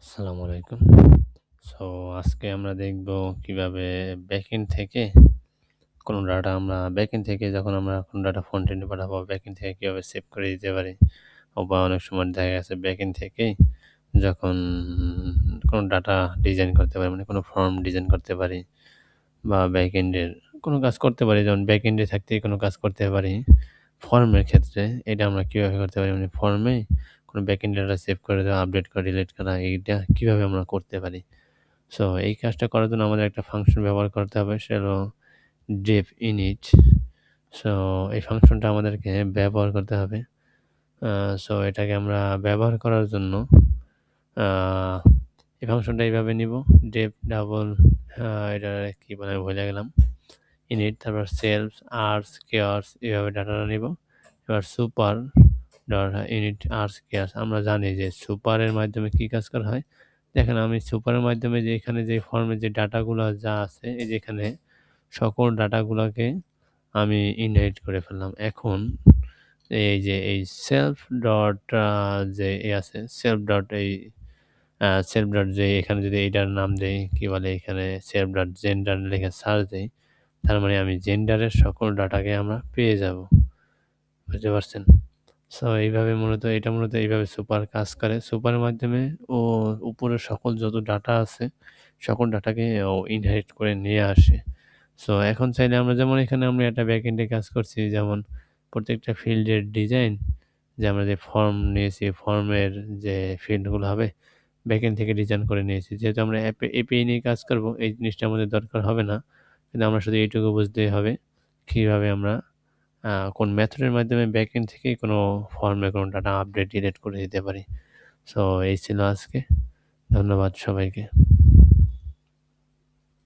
আসসালামু আলাইকুম। সো আজকে আমরা দেখব কিভাবে ব্যাকএন্ড থেকে কোনো ডাটা আমরা ব্যাকএন্ড থেকে যখন আমরা কোনো ডাটা ফ্রন্ট এন্ডে পাঠাবো, ব্যাকএন্ড থেকে কিভাবে সেভ করে দিতে পারি। বা অনেক সময় দেখা গেছে ব্যাকএন্ড থেকেই যখন কোনো ডাটা ডিজাইন করতে পারি, মানে কোনো ফর্ম ডিজাইন করতে পারি বা ব্যাকএন্ডের কোনো কাজ করতে পারি। যেমন ব্যাকএন্ডে থাকতেই কোনো কাজ করতে পারি। ফর্মের ক্ষেত্রে এটা আমরা কিভাবে করতে পারি? মানে ফর্মে কোনো ব্যাকএন্ড ডাটা সেভ করে দেওয়া, আপডেট করা, ডিলিট করা এইটা কিভাবে আমরা করতে পারি? সো এই কাজটা করার জন্য আমাদের একটা ফাংশন ব্যবহার করতে হবে। সেটা হলো def init। সো এই ফাংশনটা আমাদেরকে ব্যবহার করতে হবে। আ সো এটাকে আমরা ব্যবহার করার জন্য আ এই ফাংশনটা এইভাবে নিবো। def ডাবল এটা কি বলে আমি ভুলে গেলাম। init তারপর সেলফ, আর্স, কেয়ার্স এভাবে ডাটাটা নিবো। এবার সুপার ডট init আর্স কেয়ার্স আমরা জানি যে সুপারের মাধ্যমে কি কাজ করা হয়। দেখেন আমি সুপারের মাধ্যমে যে এখানে যে ফর্মে যে ডাটাগুলা যা আছে এই যে এখানে সকল ডাটাগুলাকে আমি ইনহেরিট করে ফেললাম। এখন এই যে এই সেলফ ডট যে আছে সেলফ ডট সেলফ ডট যে এখানে যদি এইটার নাম দেই কি বলে এখানে সেলফ ডট জেন্ডার লিখে সার্চ দেই, তার মানে আমি জেন্ডারের সকল ডাটাকে আমরা পেয়ে যাব। বুঝতে পারছেন? সো এইভাবে মূলত এইভাবে সুপার কাজ করে। সুপারের মাধ্যমে ও উপরের সকল যত ডাটা আছে, সকল ডাটাকে ও ইনহেরিট করে নিয়ে আসে। সো এখন চাইলে আমরা যেমন এখানে আমরা একটা ব্যাকএন্ডে কাজ করছি, যেমন প্রত্যেকটা ফিল্ডের ডিজাইন যে আমরা যে ফর্ম নিয়েছি, ফর্মের যে ফিল্ডগুলো হবে ব্যাকএন্ড থেকে ডিজাইন করে নিয়েছি। যেহেতু আমরা এপিআই নিয়ে কাজ করব, এই জিনিসটা আমাদের দরকার হবে না। কিন্তু আমরা শুধু এইটুকু বুঝতেই হবে কিভাবে আমরা কোন মেথডের মাধ্যমে ব্যাকএন্ড থেকেই কোনো ফর্মে কোনো ডাটা আপডেট ডিলিট করে দিতে পারি। সো এই ছিল আজকে। ধন্যবাদ সবাইকে।